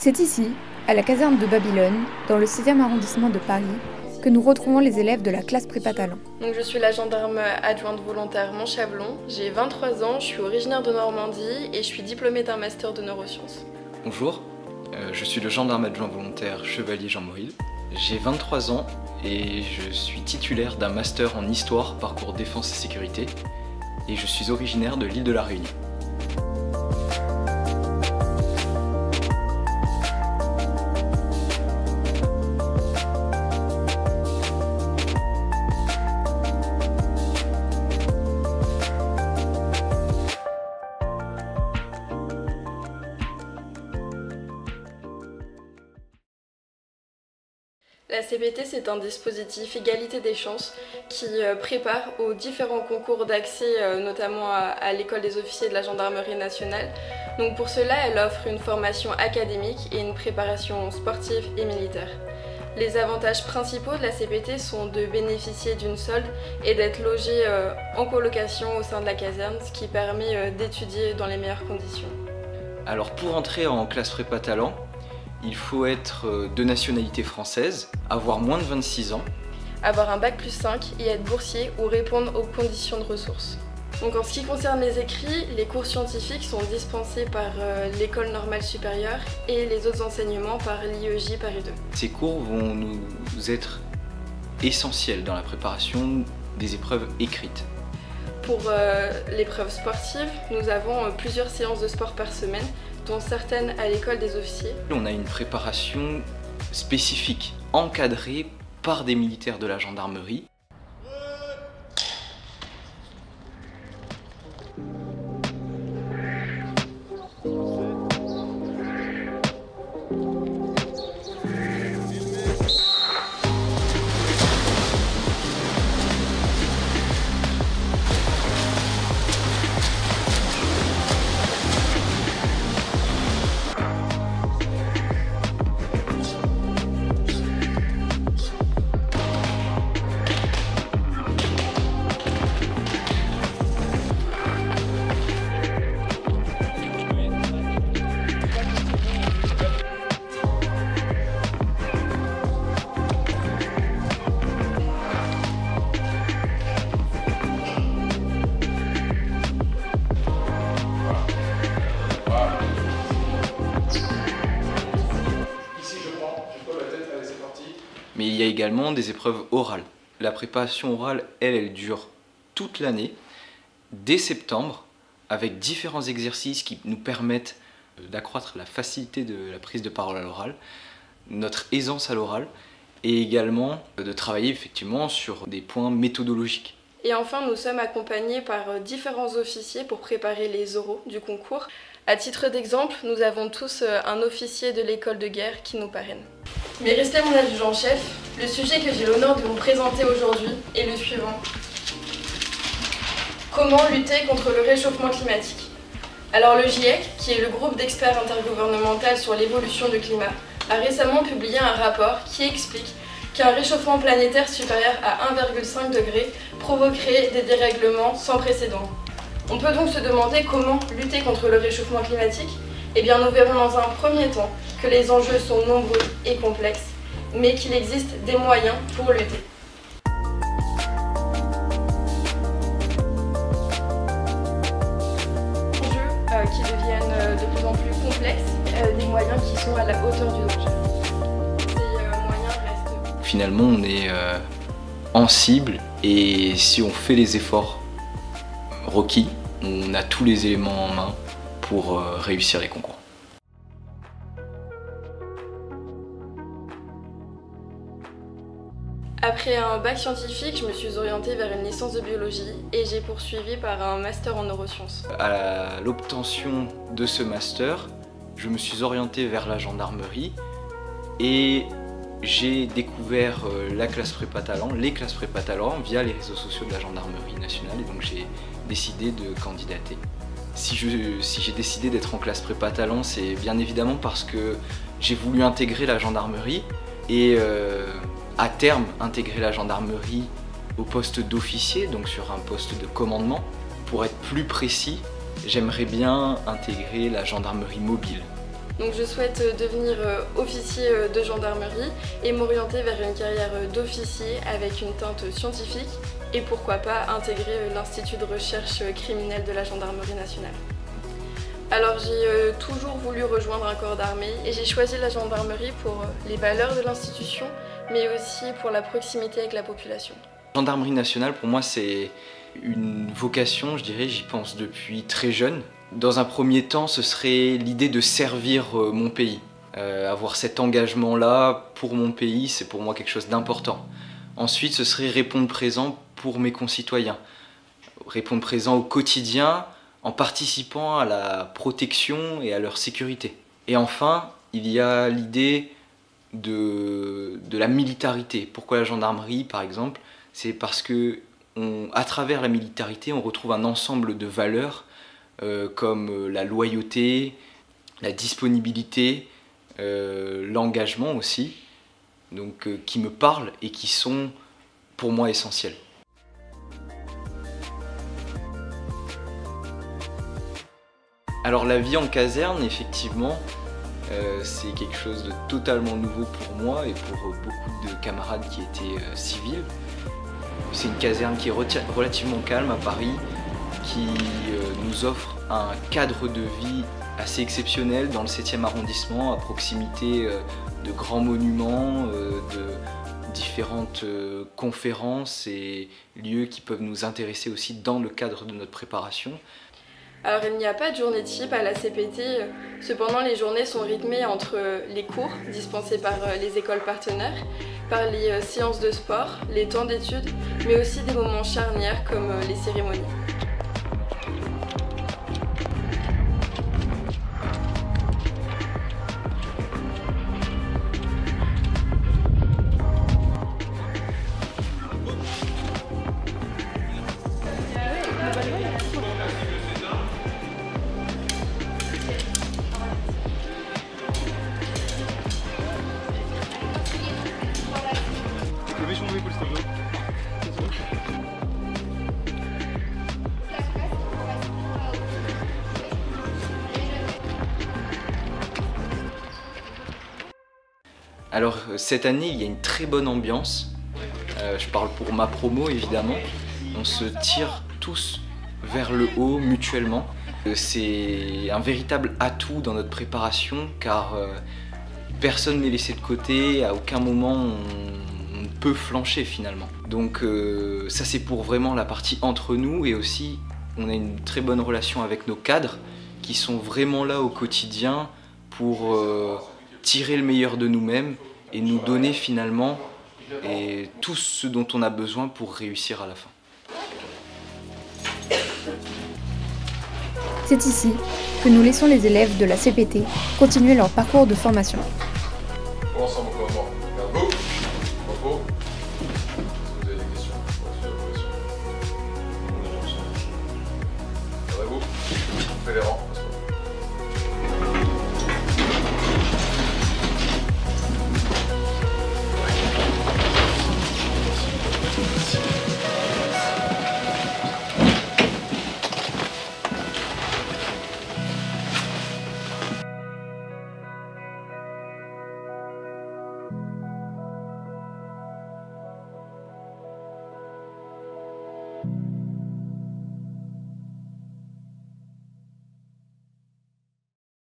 C'est ici, à la caserne de Babylone, dans le 6e arrondissement de Paris, que nous retrouvons les élèves de la classe prépa talent. Donc, je suis la gendarme adjointe volontaire Montchablon, j'ai 23 ans, je suis originaire de Normandie et je suis diplômée d'un master de neurosciences. Bonjour, je suis le gendarme adjoint volontaire Chevalier Jean Moril. J'ai 23 ans et je suis titulaire d'un master en histoire parcours défense et sécurité et je suis originaire de l'île de la Réunion. La CPT, c'est un dispositif égalité des chances qui prépare aux différents concours d'accès, notamment à l'école des officiers de la gendarmerie nationale. Donc pour cela, elle offre une formation académique et une préparation sportive et militaire. Les avantages principaux de la CPT sont de bénéficier d'une solde et d'être logé en colocation au sein de la caserne, ce qui permet d'étudier dans les meilleures conditions. Alors pour entrer en classe prépa talent, il faut être de nationalité française, avoir moins de 26 ans, avoir un bac plus 5 et être boursier ou répondre aux conditions de ressources. Donc en ce qui concerne les écrits, les cours scientifiques sont dispensés par l'école normale supérieure et les autres enseignements par l'IEJ Paris 2. Ces cours vont nous être essentiels dans la préparation des épreuves écrites. Pour l'épreuve sportive, nous avons plusieurs séances de sport par semaine, dont certaines à l'école des officiers. On a une préparation spécifique, encadrée par des militaires de la gendarmerie. Mais il y a également des épreuves orales. La préparation orale, elle dure toute l'année, dès septembre, avec différents exercices qui nous permettent d'accroître la facilité de la prise de parole à l'oral, notre aisance à l'oral, et également de travailler effectivement sur des points méthodologiques. Et enfin, nous sommes accompagnés par différents officiers pour préparer les oraux du concours. À titre d'exemple, nous avons tous un officier de l'école de guerre qui nous parraine. Mais restez mon adjudant-chef, le sujet que j'ai l'honneur de vous présenter aujourd'hui est le suivant. Comment lutter contre le réchauffement climatique? Alors le GIEC, qui est le groupe d'experts intergouvernemental sur l'évolution du climat, a récemment publié un rapport qui explique qu'un réchauffement planétaire supérieur à 1,5 degré provoquerait des dérèglements sans précédent. On peut donc se demander comment lutter contre le réchauffement climatique. Eh bien, nous verrons dans un premier temps que les enjeux sont nombreux et complexes, mais qu'il existe des moyens pour lutter. Enjeux qui deviennent de plus en plus complexes, des moyens qui sont à la hauteur du danger. Ces moyens restent... Finalement, on est en cible et si on fait les efforts requis, on a tous les éléments en main pour réussir les concours. Après un bac scientifique, je me suis orientée vers une licence de biologie et j'ai poursuivi par un master en neurosciences. À l'obtention de ce master, je me suis orienté vers la gendarmerie et j'ai découvert la classe prépa talent, les classes prépa talent via les réseaux sociaux de la gendarmerie nationale et donc j'ai décidé de candidater. Si j'ai décidé d'être en classe prépa talent, c'est bien évidemment parce que j'ai voulu intégrer la gendarmerie et à terme intégrer la gendarmerie au poste d'officier, donc sur un poste de commandement. Pour être plus précis, j'aimerais bien intégrer la gendarmerie mobile. Donc je souhaite devenir officier de gendarmerie et m'orienter vers une carrière d'officier avec une teinte scientifique et pourquoi pas intégrer l'Institut de recherche criminelle de la gendarmerie nationale. Alors j'ai toujours voulu rejoindre un corps d'armée et j'ai choisi la gendarmerie pour les valeurs de l'institution mais aussi pour la proximité avec la population. La gendarmerie nationale pour moi c'est une vocation, je dirais, j'y pense depuis très jeune. Dans un premier temps, ce serait l'idée de servir mon pays. Avoir cet engagement-là pour mon pays, c'est pour moi quelque chose d'important. Ensuite, ce serait répondre présent pour mes concitoyens. Répondre présent au quotidien en participant à la protection et à leur sécurité. Et enfin, il y a l'idée de la militarité. Pourquoi la gendarmerie, par exemple? C'est parce que à travers la militarité, on retrouve un ensemble de valeurs comme la loyauté, la disponibilité, l'engagement aussi, donc, qui me parlent et qui sont pour moi essentiels. Alors la vie en caserne, effectivement, c'est quelque chose de totalement nouveau pour moi et pour beaucoup de camarades qui étaient civils. C'est une caserne qui est relativement calme à Paris, qui nous offre un cadre de vie assez exceptionnel dans le 7e arrondissement, à proximité de grands monuments, de différentes conférences et lieux qui peuvent nous intéresser aussi dans le cadre de notre préparation. Alors il n'y a pas de journée type à la CPT, cependant les journées sont rythmées entre les cours dispensés par les écoles partenaires, par les séances de sport, les temps d'études, mais aussi des moments charnières comme les cérémonies. Alors cette année, il y a une très bonne ambiance. Je parle pour ma promo évidemment. On se tire tous vers le haut mutuellement. C'est un véritable atout dans notre préparation car personne n'est laissé de côté, à aucun moment on ne peut flancher finalement. Donc ça c'est pour vraiment la partie entre nous et aussi on a une très bonne relation avec nos cadres qui sont vraiment là au quotidien pour tirer le meilleur de nous-mêmes et nous donner finalement tout ce dont on a besoin pour réussir à la fin. C'est ici que nous laissons les élèves de la CPT continuer leur parcours de formation. Ensemble.